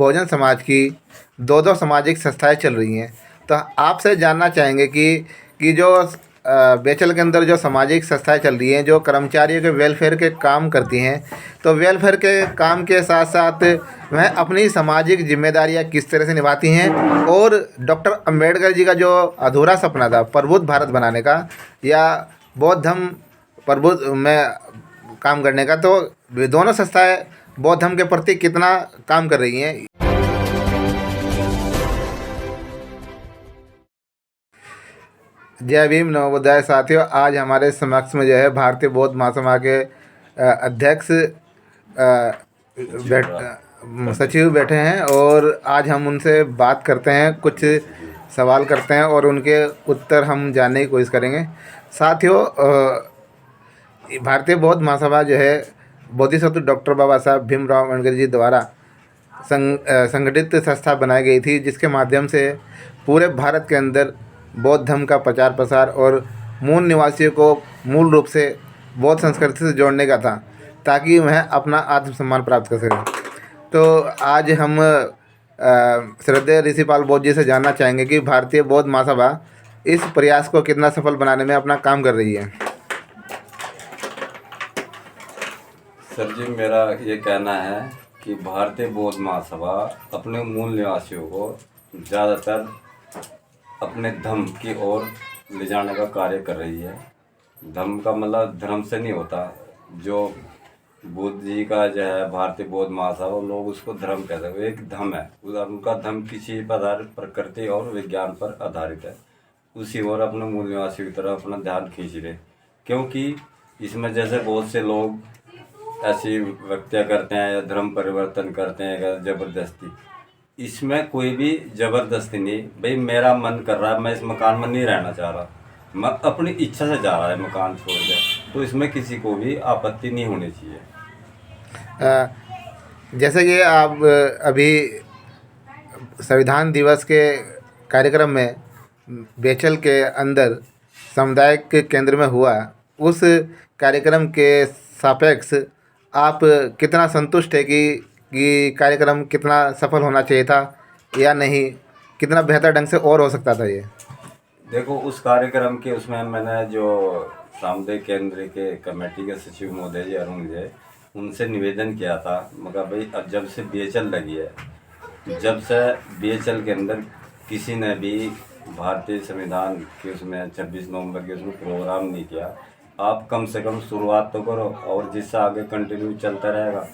बहुजन समाज की दो दो सामाजिक संस्थाएं चल रही हैं, तो आपसे जानना चाहेंगे कि जो बेचल के अंदर जो सामाजिक संस्थाएं चल रही हैं जो कर्मचारियों के वेलफेयर के काम करती हैं, तो वेलफेयर के काम के साथ साथ वह अपनी सामाजिक जिम्मेदारियां किस तरह से निभाती हैं, और डॉक्टर अंबेडकर जी का जो अधूरा सपना था प्रबुद्ध भारत बनाने का या बौद्ध धर्म प्रबुद्ध में काम करने का, तो वे दोनों संस्थाएं बौद्ध धर्म के प्रति कितना काम कर रही हैं। जय भीम नवोदय साथियों, आज हमारे समक्ष में जो है भारतीय बौद्ध महासभा के अध्यक्ष सचिव बैठे हैं, और आज हम उनसे बात करते हैं, कुछ सवाल करते हैं और उनके उत्तर हम जानने की कोशिश करेंगे। साथियों, भारतीय बौद्ध महासभा जो है बोधिसत्व डॉक्टर बाबा साहब भीमराव अम्बेडकर जी द्वारा संगठित संस्था बनाई गई थी, जिसके माध्यम से पूरे भारत के अंदर बौद्ध धर्म का प्रचार प्रसार और मूल निवासियों को मूल रूप से बौद्ध संस्कृति से जोड़ने का था, ताकि वह अपना आत्मसम्मान प्राप्त कर सकें। तो आज हम श्रद्धेय ऋषिपाल बौद्ध जी से जानना चाहेंगे कि भारतीय बौद्ध महासभा इस प्रयास को कितना सफल बनाने में अपना काम कर रही है। सर जी, मेरा ये कहना है कि भारतीय बौद्ध महासभा अपने मूल निवासियों को ज़्यादातर अपने धर्म की ओर ले जाने का कार्य कर रही है। धर्म का मतलब धर्म से नहीं होता, जो बुद्ध जी का जो है भारतीय बौद्ध महासभा, लोग उसको धर्म कहते हैं, वो एक धर्म है। उनका धर्म किसी आधार प्रकृति और विज्ञान पर आधारित है। उसी ओर अपने मूल निवासियों की तरफ अपना ध्यान खींच रहे, क्योंकि इसमें जैसे बहुत से लोग ऐसी व्यक्तियाँ करते हैं या धर्म परिवर्तन करते हैं ज़बरदस्ती, इसमें कोई भी ज़बरदस्ती नहीं। भाई मेरा मन कर रहा है, मैं इस मकान में नहीं रहना चाह रहा, मैं अपनी इच्छा से जा रहा है मकान छोड़ के, तो इसमें किसी को भी आपत्ति नहीं होनी चाहिए। जैसे कि आप अभी संविधान दिवस के कार्यक्रम में बेचल के अंदर सामुदायिक केंद्र में हुआ, उस कार्यक्रम के सापेक्ष आप कितना संतुष्ट है कि कार्यक्रम कितना सफल होना चाहिए था या नहीं, कितना बेहतर ढंग से और हो सकता था ये? देखो, उस कार्यक्रम के उसमें मैंने जो सामुदायिक केंद्र के कमेटी के सचिव महोदय जी अरुण जी, उनसे निवेदन किया था, मगर भाई अब जब से बीएचएल लगी है, जब से बीएचएल के अंदर किसी ने भी भारतीय संविधान के उसमें 26 नवंबर के उसमें प्रोग्राम नहीं किया, आप कम से कम शुरुआत तो करो, और जिससे आगे कंटिन्यू चलता रहेगा।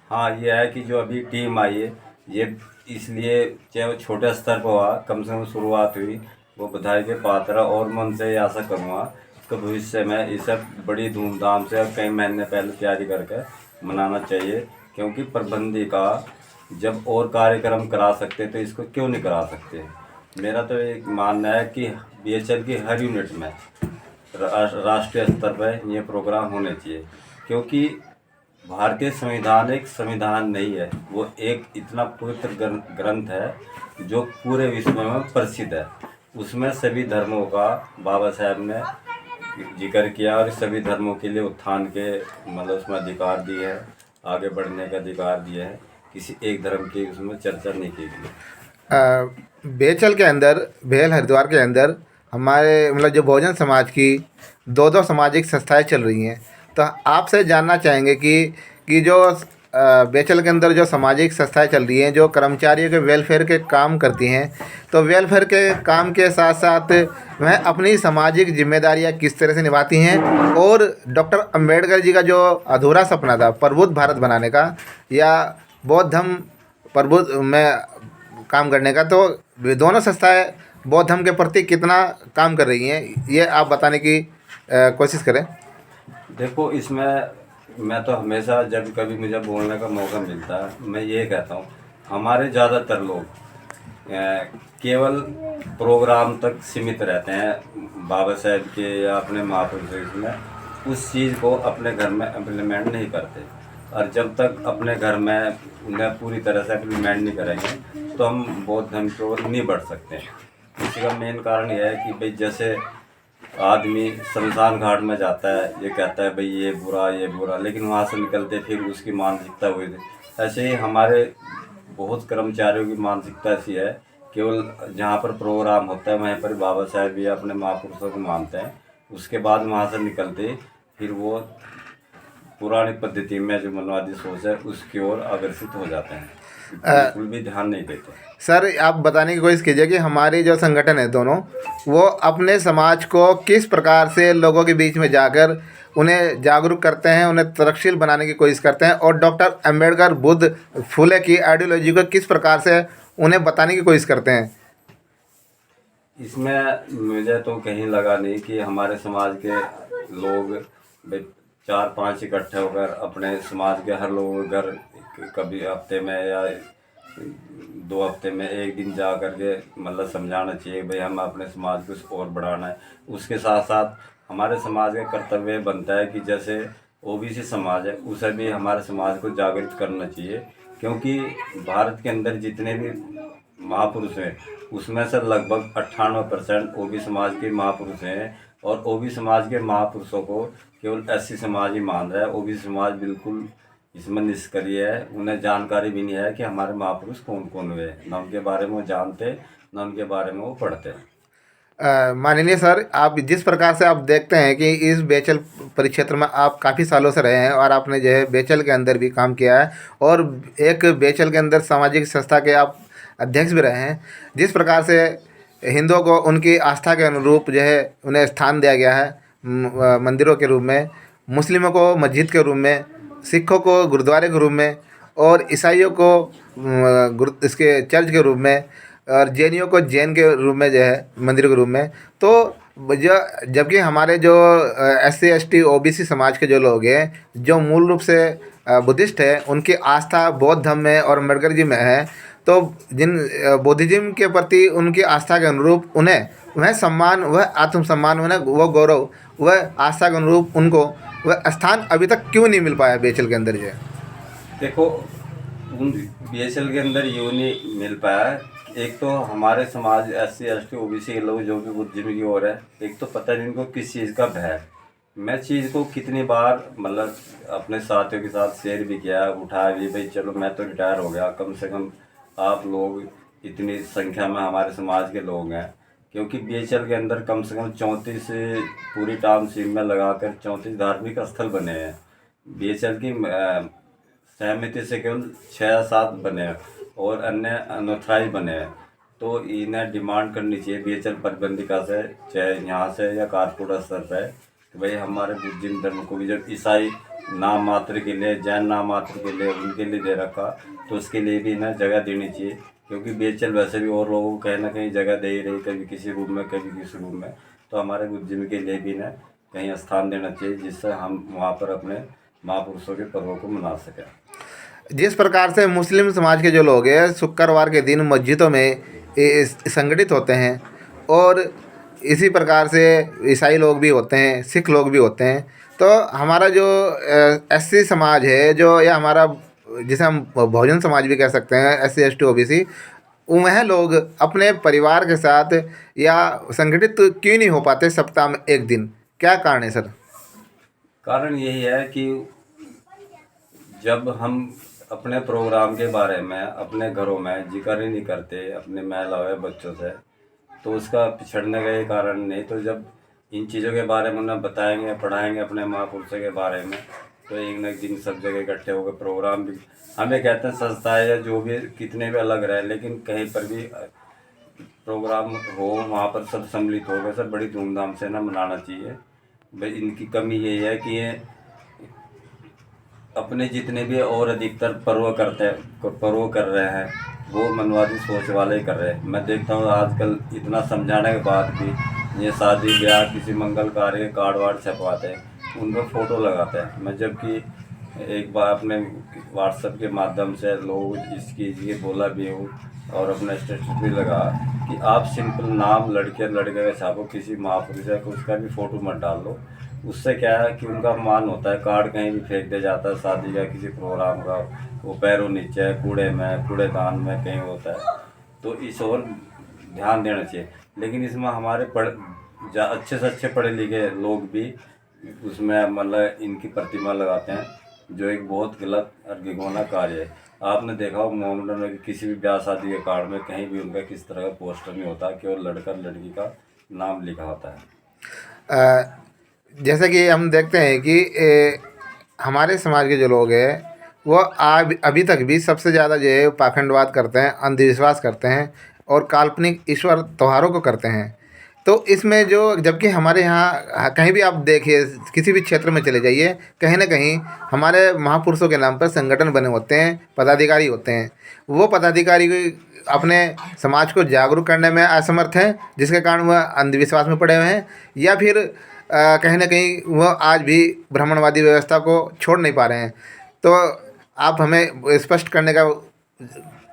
हाँ, ये है कि जो अभी टीम आई है, ये इसलिए चाहे वो छोटे स्तर पर हुआ, कम से कम शुरुआत हुई, वो बधाई के पात्र, और मैं उनसे ये आशा करूँगा कि भविष्य में इसे बड़ी धूमधाम से कई महीने पहले तैयारी करके मनाना चाहिए, क्योंकि प्रबंधी का जब और कार्यक्रम करा सकते तो इसको क्यों नहीं करा सकते। मेरा तो एक मानना है कि बीएचएल की हर यूनिट में राष्ट्रीय स्तर पर ये प्रोग्राम होने चाहिए, क्योंकि भारतीय संविधान एक संविधान नहीं है, वो एक इतना पवित्र ग्रंथ है जो पूरे विश्व में प्रसिद्ध है। उसमें सभी धर्मों का बाबा साहब ने जिक्र किया, और सभी धर्मों के लिए उत्थान के मतलब उसमें अधिकार दिए है, आगे बढ़ने का अधिकार दिया है, किसी एक धर्म की उसमें चर्चा नहीं की गई। बेचल के अंदर, भेल हरिद्वार के अंदर हमारे मतलब जो बहुजन समाज की दो दो सामाजिक संस्थाएं चल रही हैं, तो आपसे जानना चाहेंगे कि जो बेचल के अंदर जो सामाजिक संस्थाएं चल रही हैं जो कर्मचारियों के वेलफेयर के काम करती हैं, तो वेलफेयर के काम के साथ साथ वह अपनी सामाजिक जिम्मेदारियां किस तरह से निभाती हैं, और डॉक्टर अंबेडकर जी का जो अधूरा सपना था प्रबुद्ध भारत बनाने का या बौद्ध धर्म प्रबुद्ध में काम करने का, तो वे दोनों संस्थाएं बौद्ध धर्म के प्रति कितना काम कर रही हैं, ये आप बताने की कोशिश करें। देखो, इसमें मैं तो हमेशा जब कभी मुझे बोलने का मौका मिलता है, मैं ये कहता हूँ, हमारे ज़्यादातर लोग केवल प्रोग्राम तक सीमित रहते हैं बाबा साहब के या अपने महापुरुषों में, उस चीज़ को अपने घर में इम्प्लीमेंट नहीं करते, और जब तक अपने घर में उन्हें पूरी तरह से इम्प्लीमेंट नहीं करेंगे तो हम बौद्ध धर्म की ओर नहीं बढ़ सकते। इसी का मेन कारण यह है कि भाई जैसे आदमी शमशान घाट में जाता है, ये कहता है भाई ये बुरा, लेकिन वहाँ से निकलते फिर उसकी मानसिकता हुई थी। ऐसे ही हमारे बहुत कर्मचारियों की मानसिकता ऐसी है, केवल जहाँ पर प्रोग्राम होता है वहीं पर बाबा साहेब या अपने महापुरुषों को मानते हैं, उसके बाद वहाँ से निकलते फिर वो पुरानी पद्धति में जो मनवादी सोच है उसकी ओर अग्रसित हो जाते हैं, बिल्कुल भी ध्यान नहीं देते। सर आप बताने की कोशिश कीजिए कि हमारी जो संगठन है दोनों, वो अपने समाज को किस प्रकार से लोगों के बीच में जाकर उन्हें जागरूक करते हैं, उन्हें तरक्शील बनाने की कोशिश करते हैं, और डॉक्टर अंबेडकर, बुद्ध, फुले की आइडियोलॉजी को किस प्रकार से उन्हें बताने की कोशिश करते हैं। इसमें मुझे तो कहीं लगा नहीं कि हमारे समाज के लोग भाई 4-5 इकट्ठे होकर अपने समाज के हर लोगों के घर कभी हफ्ते में या 2 हफ्ते में एक दिन जा कर के मतलब समझाना चाहिए भाई हम अपने समाज को और बढ़ाना है। उसके साथ साथ हमारे समाज का कर्तव्य बनता है कि जैसे ओबीसी समाज है उसे भी हमारे समाज को जागृत करना चाहिए, क्योंकि भारत के अंदर जितने भी महापुरुष हैं उसमें से लगभग 98% ओबी समाज के महापुरुष हैं, और ओबी समाज के महापुरुषों को केवल एससी समाज ही मान रहा है। ओबी समाज बिल्कुल इसमें निष्क्रिय है, उन्हें जानकारी भी नहीं है कि हमारे महापुरुष कौन कौन हुए, ना उनके बारे में वो जानते, ना उनके बारे में वो पढ़ते हैं। माननीय सर, आप जिस प्रकार से आप देखते हैं कि इस बेचल परिक्षेत्र में आप काफ़ी सालों से रहे हैं और आपने जो है बेचल के अंदर भी काम किया है, और एक बेचल के अंदर सामाजिक संस्था के आप अध्यक्ष भी रहे हैं, जिस प्रकार से हिंदुओं को उनकी आस्था के अनुरूप जो है उन्हें स्थान दिया गया है मंदिरों के रूप में, मुस्लिमों को मस्जिद के रूप में, सिखों को गुरुद्वारे के रूप में, और ईसाइयों को इसके चर्च के रूप में, और जैनियों को जैन के रूप में जो है मंदिर के रूप में। तो जो जबकि हमारे जो SC ST OBC समाज के जो लोग हैं, जो मूल रूप से बुद्धिस्ट है, उनकी आस्था बौद्ध धर्म में और अम्बेडकर जी में है, तो जिन बुद्धिज्म के प्रति उनकी आस्था के अनुरूप उन्हें वह सम्मान, वह आत्मसम्मान, उन्हें वह गौरव, वह आस्था के अनुरूप उनको वह स्थान अभी तक क्यों नहीं मिल पाया बेचल के अंदर जो है। देखो, उन बीएसएल के अंदर यूँ नहीं मिल पाया। एक तो हमारे समाज SC ST OBC के लोग जो भी बुद्धिज्म की ओर है, एक तो पता नहीं इनको किस चीज़ का भय है। मैं चीज़ को कितनी बार मतलब अपने साथियों के साथ शेयर भी किया, उठाया भी, भाई चलो मैं तो रिटायर हो गया, कम से कम आप लोग इतनी संख्या में हमारे समाज के लोग हैं, क्योंकि बीएचएल के अंदर कम से कम 34 पूरी टाउनशिप में लगाकर 34 धार्मिक स्थल बने हैं। बीएचएल की सहमति से केवल 6-7 बने हैं और अन्य अनऑथराइज बने हैं। तो इन्हें डिमांड करनी चाहिए बीएचएल प्रबंधिका से, चाहे यहाँ से या कारपोरेट स्तर पर, कि भाई हमारे बुद्धिज्म धर्म को भी जब ईसाई नाम मात्र के लिए, जैन नाम मात्र के लिए उनके लिए दे रखा, तो उसके लिए भी इन्हें जगह देनी चाहिए, क्योंकि बीएचएल वैसे भी और लोगों को कहीं ना कहीं जगह दे ही रही, कभी किसी रूम में कभी किसी रूम में। तो हमारे बुद्धिज्म के लिए भी इन्हें कहीं स्थान देना चाहिए, जिससे हम वहाँ पर अपने महापुरुषों के पर्वों को मना सकें। जिस प्रकार से मुस्लिम समाज के जो लोग हैं शुक्रवार के दिन मस्जिदों में संगठित होते हैं, और इसी प्रकार से ईसाई लोग भी होते हैं, सिख लोग भी होते हैं, तो हमारा जो SC समाज है, जो या हमारा जिसे हम बहुजन समाज भी कह सकते हैं, SC ST OBC, वह लोग अपने परिवार के साथ या संगठित क्यों नहीं हो पाते सप्ताह में एक दिन? क्या कारण है सर? कारण यही है कि जब हम अपने प्रोग्राम के बारे में अपने घरों में जिक्र ही नहीं करते अपने महिलाओं या बच्चों से, तो उसका पिछड़ने का ये कारण नहीं। तो जब इन चीज़ों के बारे में उन्हें बताएंगे, पढ़ाएंगे अपने महापुरुषों के बारे में, तो एक न एक दिन सब जगह इकट्ठे होकर प्रोग्राम भी, हमें कहते हैं संस्थाएं या जो भी कितने भी अलग रहे, लेकिन कहीं पर भी प्रोग्राम हो वहाँ पर सब सम्मिलित हो गए, सब बड़ी धूमधाम से ना मनाना चाहिए। भाई इनकी कमी यही है कि ये अपने जितने भी और अधिकतर पर्व कर रहे हैं वो मनवादी सोच वाले ही कर रहे हैं। मैं देखता हूँ आजकल इतना समझाने के बाद भी ये शादी ब्याह किसी मंगल कार्य कार्ड वार्ड छपवाते हैं, उन पर फ़ोटो लगाते हैं। मैं जबकि एक बार अपने व्हाट्सएप के माध्यम से लोग इसकी बोला भी हूँ और अपना स्टेटस भी लगा कि आप सिंपल नाम लड़के का छापो, किसी महापुरुष है उसका भी फ़ोटो मत डाल लो। उससे क्या है कि उनका मान होता है, कार्ड कहीं भी फेंक दिया जाता है, शादी का किसी प्रोग्राम का, वो पैरों नीचे कूड़े में, कूड़ेदान में कहीं होता है। तो इस ओर ध्यान देना चाहिए। लेकिन इसमें हमारे अच्छे से अच्छे पढ़े लिखे लोग भी उसमें मतलब इनकी प्रतिमा लगाते हैं। जो एक बहुत गलत और घिनौना कार्य है। आपने देखा हो मोहम्मदन में किसी भी ब्याह शादी के कार्ड में कहीं भी उनका किस तरह का पोस्टर नहीं होता, केवल लड़का लड़की का नाम लिखा होता है। अ, जैसे कि हम देखते हैं कि हमारे समाज के जो लोग हैं वो आज अभी तक भी सबसे ज़्यादा जो है पाखंडवाद करते हैं, अंधविश्वास करते हैं और काल्पनिक ईश्वर त्योहारों को करते हैं। तो इसमें जो जबकि हमारे यहाँ कहीं भी आप देखिए, किसी भी क्षेत्र में चले जाइए, कहीं ना कहीं हमारे महापुरुषों के नाम पर संगठन बने होते हैं, पदाधिकारी होते हैं। वो पदाधिकारी अपने समाज को जागरूक करने में असमर्थ हैं, जिसके कारण वह अंधविश्वास में पड़े हुए हैं, या फिर कहीं ना कहीं वह आज भी ब्राह्मणवादी व्यवस्था को छोड़ नहीं पा रहे हैं। तो आप हमें स्पष्ट करने का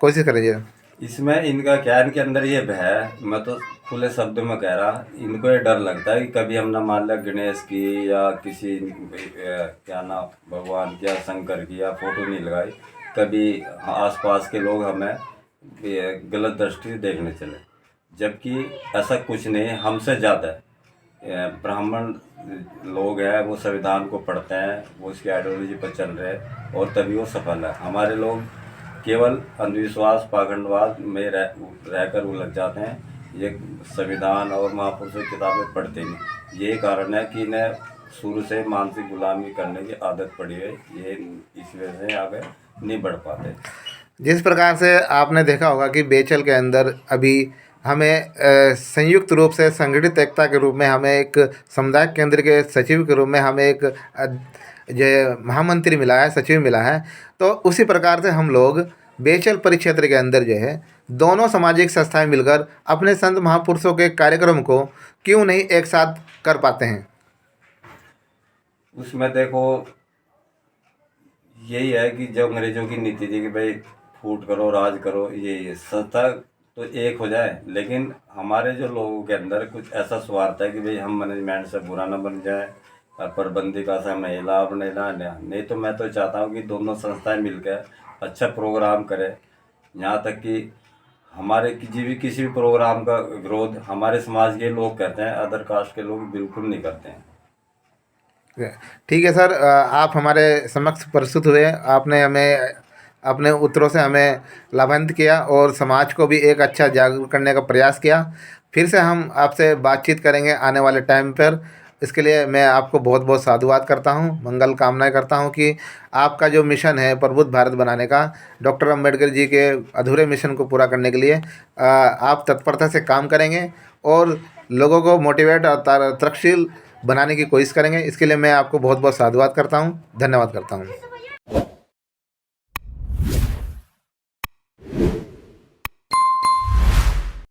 कोशिश करिए। इसमें इनका क्या है, इनके अंदर ये भय है, मैं तो खुले शब्दों में कह रहा, इनको ये डर लगता है कि कभी हम ना मान लिया गणेश की या किसी क्या नाम भगवान की या शंकर की या फोटो नहीं लगाई, कभी आसपास के लोग हमें ये गलत दृष्टि से देखने चले, जबकि ऐसा कुछ नहीं है। हमसे ज़्यादा ब्राह्मण लोग हैं, वो संविधान को पढ़ते हैं, वो उसकी आइडियोलॉजी पर चल रहे हैं और तभी वो सफल है। हमारे लोग केवल अंधविश्वास पाखंडवाद में रहकर उलझ जाते हैं, ये संविधान और महापुरुषों की किताबें पढ़ते नहीं। ये कारण है कि इन्हें शुरू से मानसिक गुलामी करने की आदत पड़ी है, ये इस वजह से आगे नहीं बढ़ पाते। जिस प्रकार से आपने देखा होगा कि बेचल के अंदर अभी हमें संयुक्त रूप से संगठित एकता के रूप में हमें एक समुदाय केंद्र के सचिव के रूप में हमें एक जो महामंत्री मिला है, सचिव मिला है। तो उसी प्रकार से हम लोग बेचल परिक्षेत्र के अंदर जो है दोनों सामाजिक संस्थाएं मिलकर अपने संत महापुरुषों के कार्यक्रम को क्यों नहीं एक साथ कर पाते हैं। उसमें देखो यही है कि जब अंग्रेजों की नीति थी कि भाई फूट करो राज करो, ये संस्था तो एक हो जाए, लेकिन हमारे जो लोगों के अंदर कुछ ऐसा स्वार्थ है कि भाई हम मैनेजमेंट से बुरा ना बन जाए और प्रबंधिका से हमें लाभ नहीं लाना। नहीं तो मैं तो चाहता हूँ कि दोनों संस्थाएं मिलकर अच्छा प्रोग्राम करें, यहाँ तक कि हमारे किसी भी प्रोग्राम का विरोध हमारे समाज के लोग करते हैं, अदर कास्ट के लोग बिल्कुल नहीं करते हैं। ठीक है सर, आप हमारे समक्ष प्रस्तुत हुए, आपने हमें अपने उत्तरों से हमें लाभान्वित किया और समाज को भी एक अच्छा जागरूक करने का प्रयास किया। फिर से हम आपसे बातचीत करेंगे आने वाले टाइम पर। इसके लिए मैं आपको बहुत बहुत साधुवाद करता हूँ, मंगल कामनाएं करता हूँ कि आपका जो मिशन है प्रबुद्ध भारत बनाने का, डॉक्टर अम्बेडकर जी के अधूरे मिशन को पूरा करने के लिए आप तत्परता से काम करेंगे और लोगों को मोटिवेट और तर्कशील बनाने की कोशिश करेंगे। इसके लिए मैं आपको बहुत बहुत साधुवाद करता हूँ, धन्यवाद करता हूँ।